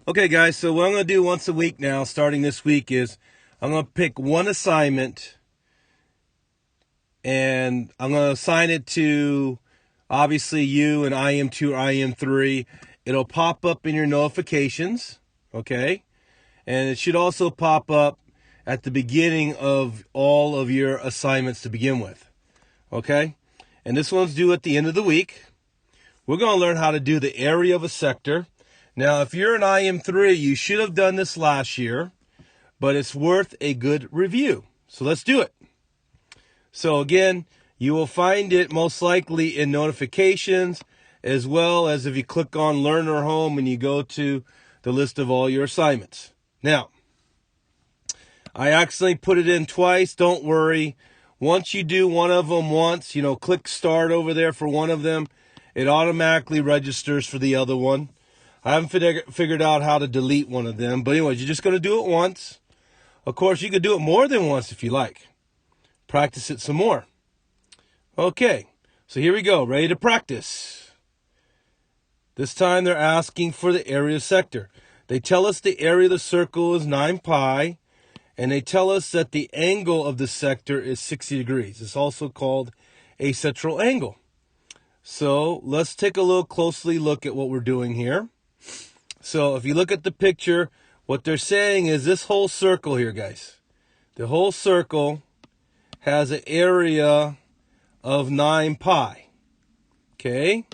Okay, guys, so what I'm going to do once a week now, starting this week, is I'm going to pick one assignment and I'm going to assign it to, obviously, you and IM2 or IM3. It'll pop up in your notifications, okay? And it should also pop up at the beginning of all of your assignments to begin with, okay? And this one's due at the end of the week. We're going to learn how to do the area of a sector. Now, if you're an IM3, you should have done this last year, but it's worth a good review. So let's do it. So again, you will find it most likely in notifications, as well as if you click on Learner Home and you go to the list of all your assignments. Now, I accidentally put it in twice. Don't worry. Once you do one of them once, click Start over there for one of them, it automatically registers for the other one. I haven't figured out how to delete one of them. But anyways, you're just going to do it once. Of course, you could do it more than once if you like. Practice it some more. Okay, so here we go. Ready to practice. This time they're asking for the area sector. They tell us the area of the circle is 9 pi. And they tell us that the angle of the sector is 60 degrees. It's also called a central angle. So let's take a little closely look at what we're doing here. So if you look at the picture, what they're saying is this whole circle here, guys. The whole circle has an area of 9 pi. Okay?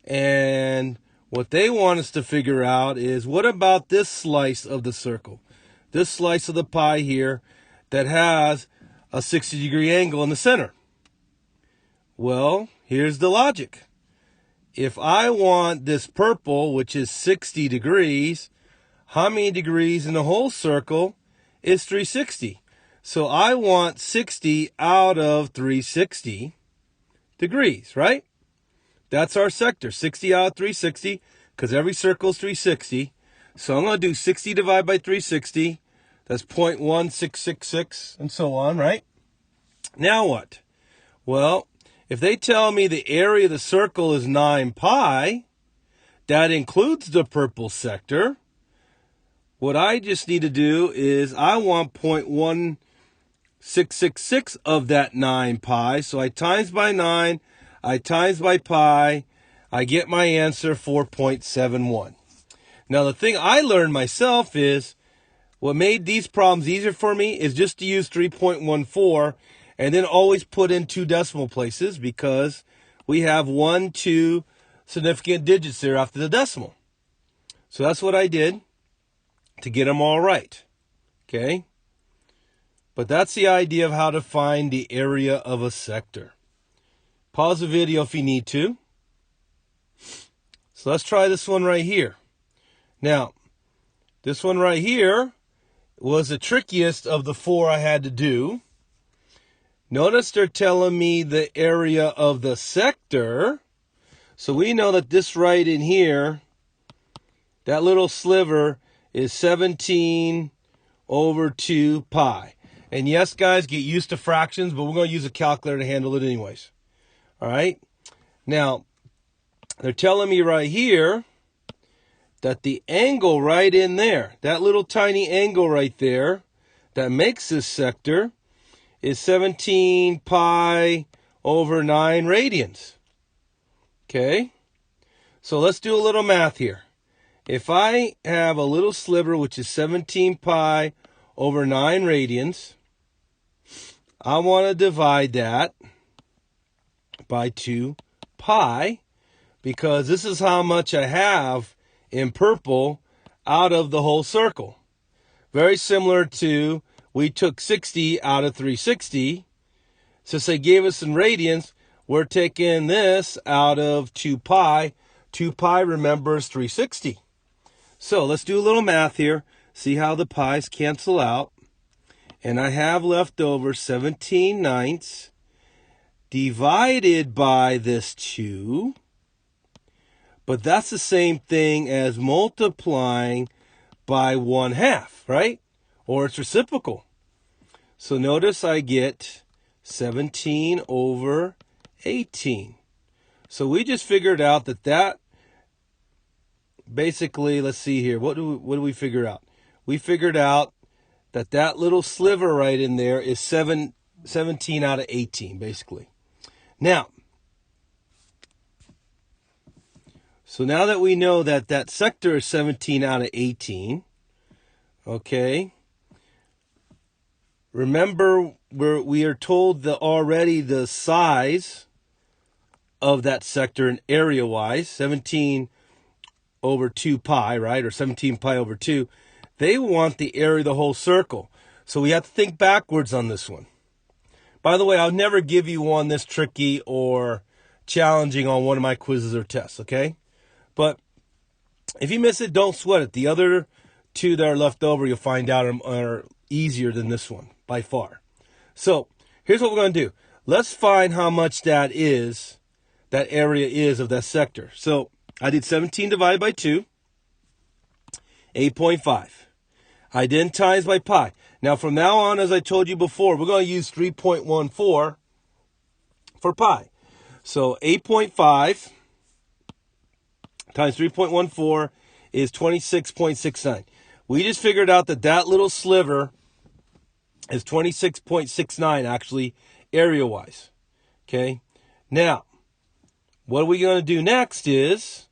And what they want us to figure out is, what about this slice of the circle? This slice of the pie here that has a 60-degree angle in the center. Well, here's the logic. If I want this purple, which is 60 degrees, how many degrees in the whole circle is 360? So I want 60 out of 360 degrees, right? That's our sector, 60 out of 360, because every circle is 360. So I'm going to do 60 divided by 360. That's 0.1666 and so on, right? Now what? Well, if they tell me the area of the circle is 9 pi, that includes the purple sector. What I just need to do is I want 0.1666 of that 9 pi. So I times by 9, I times by pi, I get my answer 4.71. Now the thing I learned myself is, what made these problems easier for me is just to use 3.14 and then always put in 2 decimal places, because we have 1, 2 significant digits there after the decimal. So that's what I did to get them all right. Okay? But that's the idea of how to find the area of a sector. Pause the video if you need to. So let's try this one right here. Now, this one right here was the trickiest of the 4 I had to do. Notice they're telling me the area of the sector. So we know that this right in here, that little sliver, is 17 over 2 pi. And yes, guys, get used to fractions, but we're going to use a calculator to handle it anyways. All right? Now, they're telling me right here that the angle right in there, that little tiny angle right there that makes this sector, is 17 pi over 9 radians. Okay? So let's do a little math here. If I have a little sliver, which is 17 pi over 9 radians, I want to divide that by 2 pi, because this is how much I have in purple out of the whole circle. Very similar to, we took 60 out of 360. Since they gave us in radians, we're taking this out of 2 pi. 2 pi, remember, is 360. So let's do a little math here. See how the pi's cancel out. And I have left over 17 ninths divided by this 2. But that's the same thing as multiplying by 1/2, right? Or its reciprocal. So notice I get 17 over 18. So we just figured out that basically, let's see here. What do we figure out? We figured out that that little sliver right in there is 17 out of 18, basically. Now, so now that we know that that sector is 17 out of 18, okay, remember we are told already the size of that sector in area-wise, 17 over 2 pi, right, or 17 pi over 2. They want the area of the whole circle. So we have to think backwards on this one. By the way, I'll never give you one this tricky or challenging on one of my quizzes or tests, okay? But if you miss it, don't sweat it. The other two that are left over, you'll find out are easier than this one, by far. So here's what we're going to do. Let's find how much that area is of that sector. So I did 17 divided by 2, 8.5. I then times by pi. Now from now on, as I told you before, we're going to use 3.14 for pi. So 8.5 times 3.14 is 26.69. We just figured out that that little sliver is 26.69 actually area-wise. Okay? Now, what we're going to do next is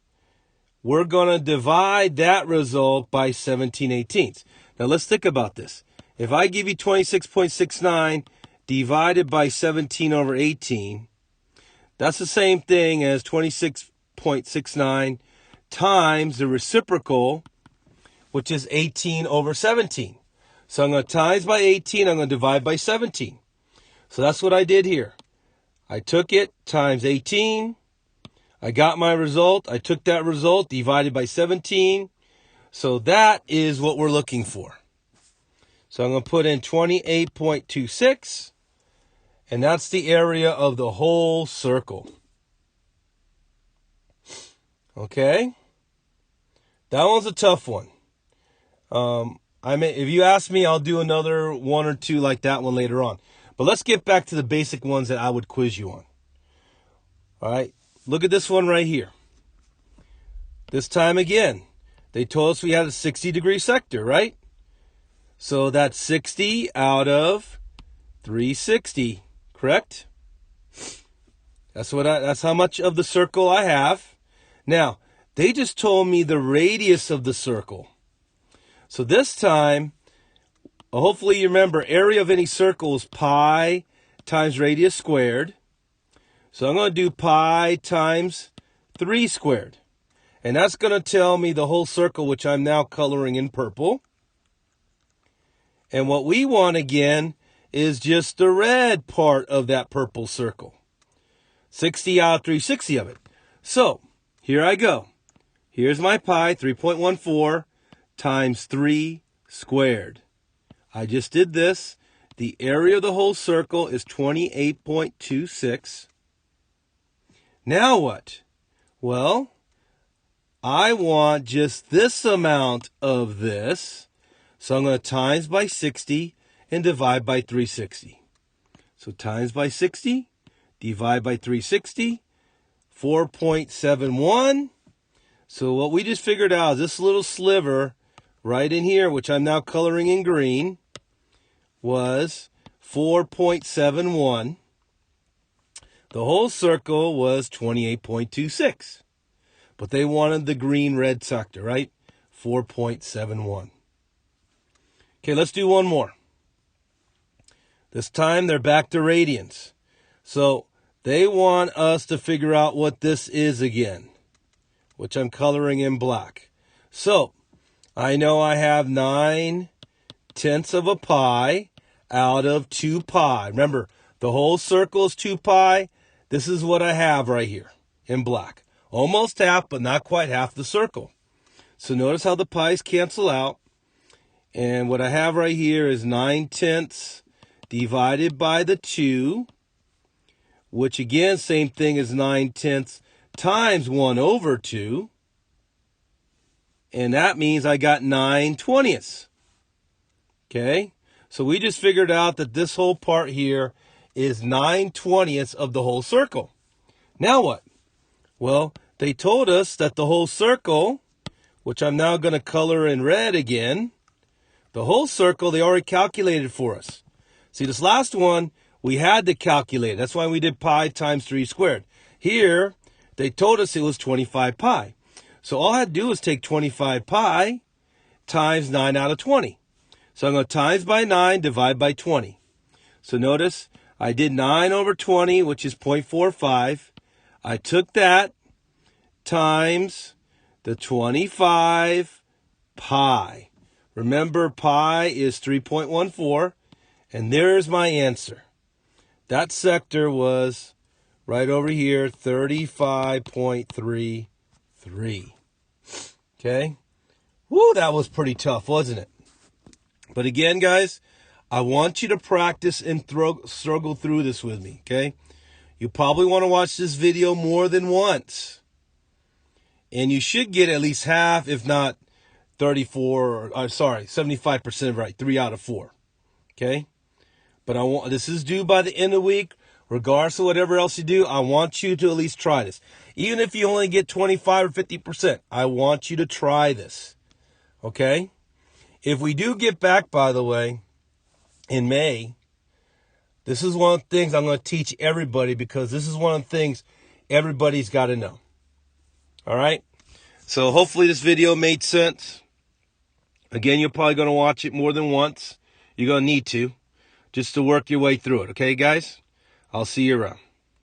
we're going to divide that result by 17/18. Now, let's think about this. If I give you 26.69 divided by 17 over 18, that's the same thing as 26.69 times the reciprocal, which is 18 over 17. So I'm going to times by 18, I'm going to divide by 17. So that's what I did here. I took it times 18. I got my result. I took that result, divided by 17. So that is what we're looking for. So I'm going to put in 28.26. And that's the area of the whole circle. Okay? That one's a tough one. If you ask me, I'll do another one or two like that one later on. But let's get back to the basic ones that I would quiz you on. All right? Look at this one right here. This time again, they told us we had a 60-degree sector, right? So that's 60 out of 360, correct? That's how much of the circle I have. Now, they just told me the radius of the circle. So this time, hopefully you remember, area of any circle is pi times radius squared. So I'm going to do pi times 3 squared. And that's going to tell me the whole circle, which I'm now coloring in purple. And what we want again is just the red part of that purple circle. 60 out of 360 of it. So here I go. Here's my pi, 3.14 times 3 squared. I just did this. The area of the whole circle is 28.26. Now what? Well, I want just this amount of this. So I'm going to times by 60 and divide by 360. So times by 60, divide by 360, 4.71. So what we just figured out is this little sliver right in here, which I'm now coloring in green, was 4.71. The whole circle was 28.26. But they wanted the green-red sector, right? 4.71. Okay, let's do one more. This time they're back to radians. So they want us to figure out what this is again, which I'm coloring in black. So I know I have 9/10 of a pi out of 2 pi. Remember, the whole circle is 2 pi. This is what I have right here in black. Almost half, but not quite half the circle. So notice how the pi's cancel out. And what I have right here is 9/10 divided by the 2, which again, same thing as 9/10 times 1 over 2. And that means I got 9/20. Okay? So we just figured out that this whole part here is 9/20 of the whole circle. Now what? Well, they told us that the whole circle which I'm now going to color in red again. The whole circle, they already calculated for us. See, this last one, we had to calculate. That's why we did pi times 3 squared. Here, they told us it was 25 pi. So all I had to do was take 25 pi times 9 out of 20. So I'm going to times by 9, divide by 20. So notice, I did 9 over 20, which is 0.45. I took that times the 25 pi. Remember, pi is 3.14, and there's my answer. That sector was right over here, 35.33. Okay? Woo, that was pretty tough, wasn't it? But again, guys, I want you to practice and struggle through this with me, okay? You probably want to watch this video more than once. And you should get at least half, if not 75% right, 3 out of 4. Okay? But this is due by the end of the week. Regardless of whatever else you do, I want you to at least try this. Even if you only get 25 or 50%, I want you to try this. Okay? If we do get back, by the way, in May, this is one of the things I'm going to teach everybody, because this is one of the things everybody's got to know. All right? So hopefully this video made sense. Again, you're probably going to watch it more than once. You're going to need to, just to work your way through it. Okay, guys? I'll see you around.